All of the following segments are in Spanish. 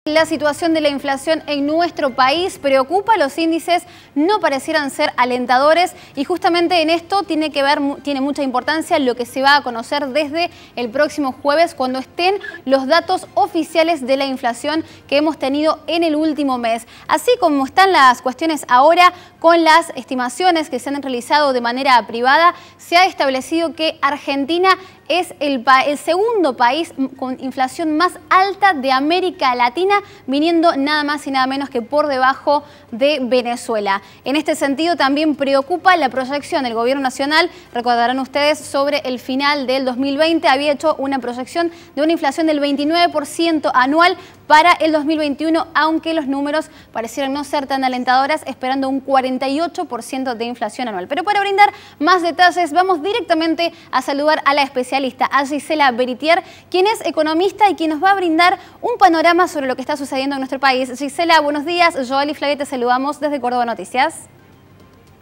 La situación de la inflación en nuestro país preocupa, los índices no parecieran ser alentadores y justamente en esto tiene mucha importancia lo que se va a conocer desde el próximo jueves cuando estén los datos oficiales de la inflación que hemos tenido en el último mes. Así como están las cuestiones ahora con las estimaciones que se han realizado de manera privada, se ha establecido que Argentina es el segundo país con inflación más alta de América Latina, viniendo nada más y nada menos que por debajo de Venezuela. En este sentido también preocupa la proyección del Gobierno Nacional. Recordarán ustedes, sobre el final del 2020 había hecho una proyección de una inflación del 29% anual para el 2021, aunque los números parecieran no ser tan alentadoras, esperando un 48% de inflación anual. Pero para brindar más detalles, vamos directamente a saludar a la especialista, a Gisela Beritier, quien es economista y quien nos va a brindar un panorama sobre lo que está sucediendo en nuestro país. Gisela, buenos días. Joel y Flavia te saludamos desde Córdoba Noticias.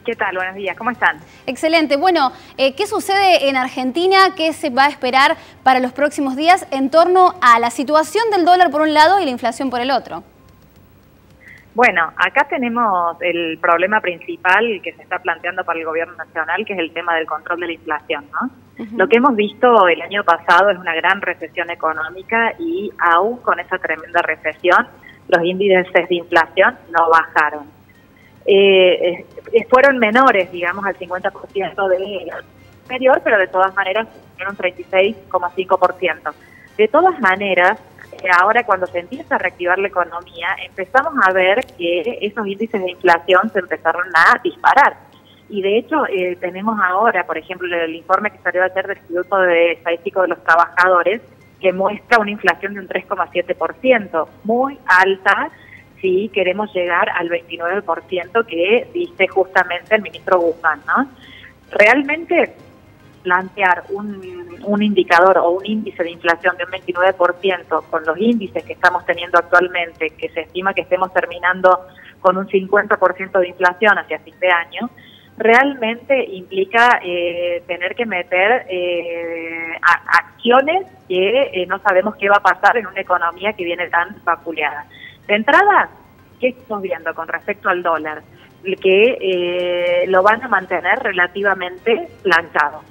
¿Qué tal? Buenos días, ¿cómo están? Excelente. Bueno, ¿qué sucede en Argentina? ¿Qué se va a esperar para los próximos días en torno a la situación del dólar por un lado y la inflación por el otro? Bueno, acá tenemos el problema principal que se está planteando para el Gobierno Nacional, que es el tema del control de la inflación, ¿no? Lo que hemos visto el año pasado es una gran recesión económica y aún con esa tremenda recesión, los índices de inflación no bajaron. Fueron menores, digamos, al 50% del anterior, pero de todas maneras fueron 36,5%. De todas maneras, ahora cuando se empieza a reactivar la economía, empezamos a ver que esos índices de inflación se empezaron a disparar. Y de hecho, tenemos ahora, por ejemplo, el informe que salió ayer del Instituto de Estadístico de los Trabajadores, que muestra una inflación de un 3,7%, muy alta, si queremos llegar al 29% que dice justamente el ministro Guzmán, ¿no? Realmente plantear un indicador o un índice de inflación de un 29% con los índices que estamos teniendo actualmente, que se estima que estemos terminando con un 50% de inflación hacia fin de año, realmente implica tener que meter acciones que no sabemos qué va a pasar en una economía que viene tan vapuleada. De entrada, ¿qué estamos viendo con respecto al dólar? Que lo van a mantener relativamente planchado.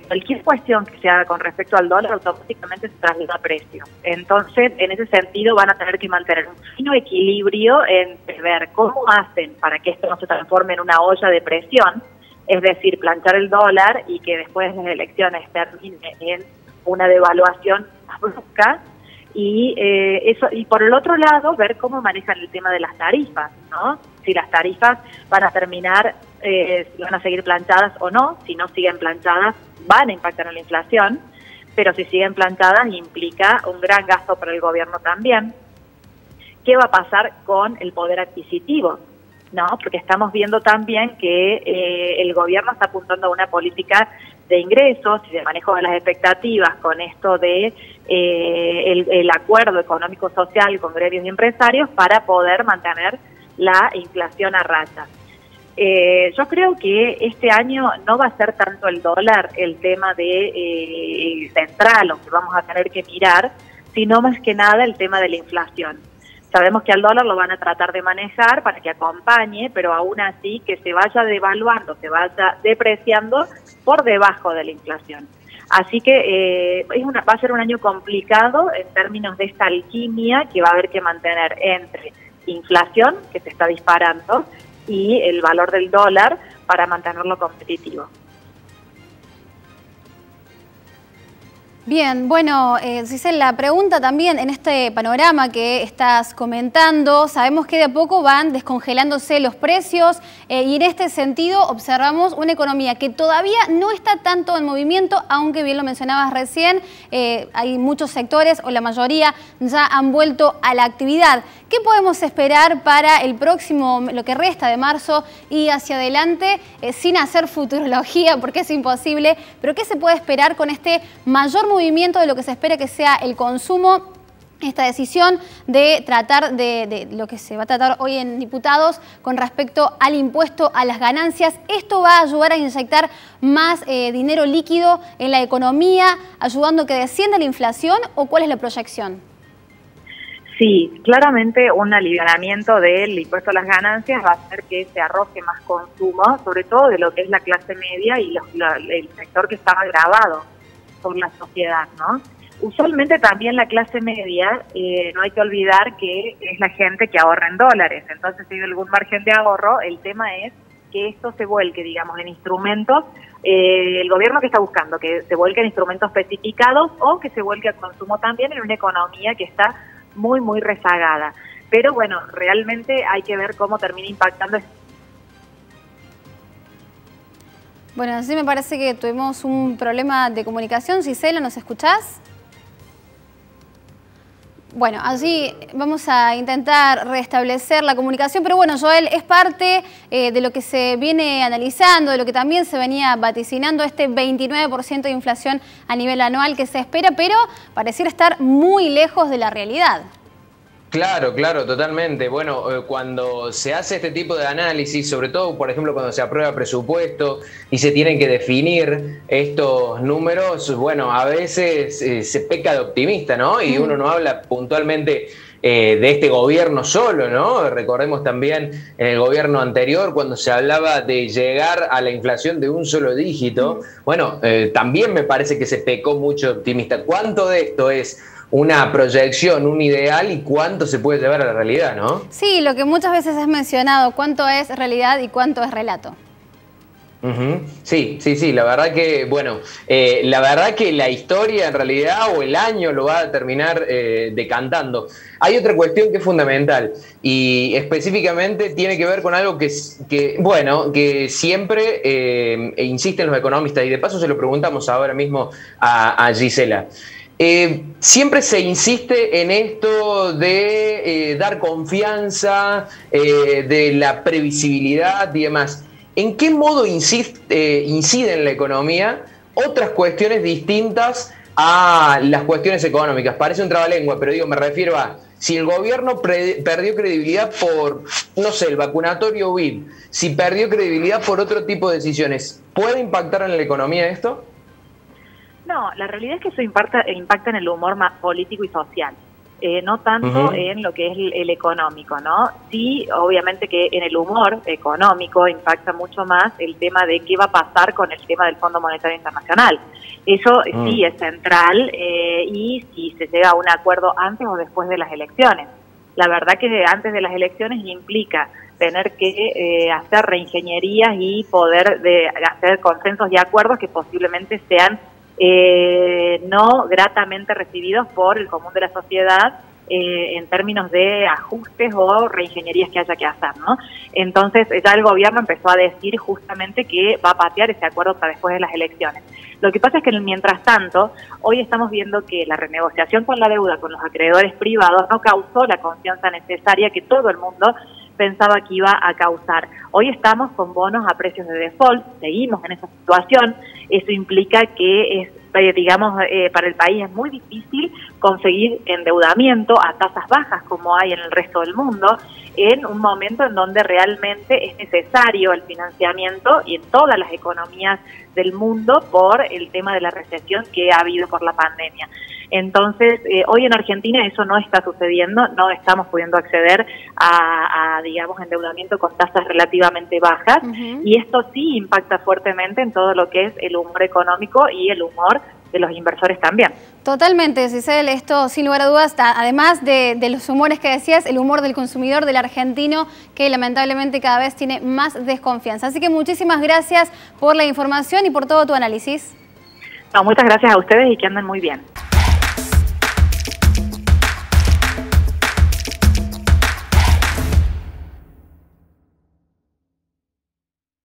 Cualquier cuestión que se haga con respecto al dólar automáticamente se traslada a precio. Entonces, en ese sentido, van a tener que mantener un fino equilibrio entre ver cómo hacen para que esto no se transforme en una olla de presión, es decir, planchar el dólar y que después de las elecciones termine en una devaluación más brusca. Y por el otro lado, ver cómo manejan el tema de las tarifas, ¿no? Si las tarifas van a terminar, si van a seguir planchadas o no. Si no siguen planchadas, van a impactar en la inflación, pero si siguen planchadas implica un gran gasto para el gobierno también. ¿Qué va a pasar con el poder adquisitivo? ¿No? Porque estamos viendo también que el gobierno está apuntando a una política de ingresos y de manejo de las expectativas con esto de el acuerdo económico-social con gremios y empresarios para poder mantener la inflación a raya. Yo creo que este año no va a ser tanto el dólar el tema de central o que vamos a tener que mirar, sino más que nada el tema de la inflación. Sabemos que al dólar lo van a tratar de manejar para que acompañe, pero aún así que se vaya devaluando, se vaya depreciando por debajo de la inflación. Así que va a ser un año complicado en términos de esta alquimia que va a haber que mantener entre inflación, que se está disparando, y el valor del dólar para mantenerlo competitivo. Bien, bueno, Gisela, la pregunta también en este panorama que estás comentando, sabemos que de a poco van descongelándose los precios y en este sentido observamos una economía que todavía no está tanto en movimiento, aunque bien lo mencionabas recién, hay muchos sectores o la mayoría ya han vuelto a la actividad. ¿Qué podemos esperar para el próximo, lo que resta de marzo y hacia adelante, sin hacer futurología porque es imposible, pero qué se puede esperar con este mayor movimiento de lo que se espera que sea el consumo, esta decisión de tratar de lo que se va a tratar hoy en diputados con respecto al impuesto a las ganancias? ¿Esto va a ayudar a inyectar más dinero líquido en la economía, ayudando a que descienda la inflación o cuál es la proyección? Sí, claramente un alivianamiento del impuesto a las ganancias va a hacer que se arroje más consumo, sobre todo de lo que es la clase media y el sector que estaba agravado por la sociedad, ¿no? Usualmente también la clase media, no hay que olvidar que es la gente que ahorra en dólares, entonces si hay algún margen de ahorro, el tema es que esto se vuelque, digamos, en instrumentos, el gobierno que está buscando, que se vuelque en instrumentos especificados o que se vuelque a consumo también en una economía que está muy, muy rezagada. Pero bueno, realmente hay que ver cómo termina impactando. Bueno, sí me parece que tuvimos un problema de comunicación. Gisela, ¿nos escuchás? Bueno, así vamos a intentar restablecer la comunicación, pero bueno, Joel, es parte de lo que se viene analizando, de lo que también se venía vaticinando, este 29% de inflación a nivel anual que se espera, pero pareciera estar muy lejos de la realidad. Claro, claro, totalmente. Bueno, cuando se hace este tipo de análisis, sobre todo, por ejemplo, cuando se aprueba presupuesto y se tienen que definir estos números, bueno, a veces se peca de optimista, ¿no? Y uno no habla puntualmente de este gobierno solo, ¿no? Recordemos también en el gobierno anterior, cuando se hablaba de llegar a la inflación de un solo dígito, bueno, también me parece que se pecó mucho de optimista. ¿Cuánto de esto es una proyección, un ideal y cuánto se puede llevar a la realidad, ¿no? Sí, lo que muchas veces has mencionado, cuánto es realidad y cuánto es relato. Sí, la verdad que, bueno, la verdad que la historia en realidad o el año lo va a terminar decantando. Hay otra cuestión que es fundamental y específicamente tiene que ver con algo que siempre insisten los economistas y de paso se lo preguntamos ahora mismo a Gisela. Siempre se insiste en esto de dar confianza, de la previsibilidad y demás. ¿En qué modo incide en la economía otras cuestiones distintas a las cuestiones económicas? Parece un trabalengua, pero digo, me refiero a si el gobierno perdió credibilidad por, no sé, el vacunatorio COVID, si perdió credibilidad por otro tipo de decisiones, ¿puede impactar en la economía esto? No, la realidad es que eso impacta en el humor más político y social, no tanto en lo que es el económico, ¿no? Sí, obviamente que en el humor económico impacta mucho más el tema de qué va a pasar con el tema del Fondo Monetario Internacional. Eso sí es central y si se llega a un acuerdo antes o después de las elecciones. La verdad que antes de las elecciones implica tener que hacer reingenierías y poder hacer consensos y acuerdos que posiblemente sean no gratamente recibidos por el común de la sociedad en términos de ajustes o reingenierías que haya que hacer, ¿no? Entonces ya el gobierno empezó a decir justamente que va a patear ese acuerdo para después de las elecciones. Lo que pasa es que mientras tanto, hoy estamos viendo que la renegociación con la deuda con los acreedores privados no causó la confianza necesaria que todo el mundo pensaba que iba a causar. Hoy estamos con bonos a precios de default, seguimos en esa situación. Eso implica que es, digamos, para el país es muy difícil conseguir endeudamiento a tasas bajas como hay en el resto del mundo, en un momento en donde realmente es necesario el financiamiento y en todas las economías del mundo por el tema de la recesión que ha habido por la pandemia. Entonces, hoy en Argentina eso no está sucediendo, no estamos pudiendo acceder a digamos, endeudamiento con tasas relativamente bajas, y esto sí impacta fuertemente en todo lo que es el humor económico y el humor de los inversores también. Totalmente, Giselle, esto sin lugar a dudas, además de los humores que decías, el humor del consumidor, del argentino, que lamentablemente cada vez tiene más desconfianza. Así que muchísimas gracias por la información y por todo tu análisis. No, muchas gracias a ustedes y que anden muy bien.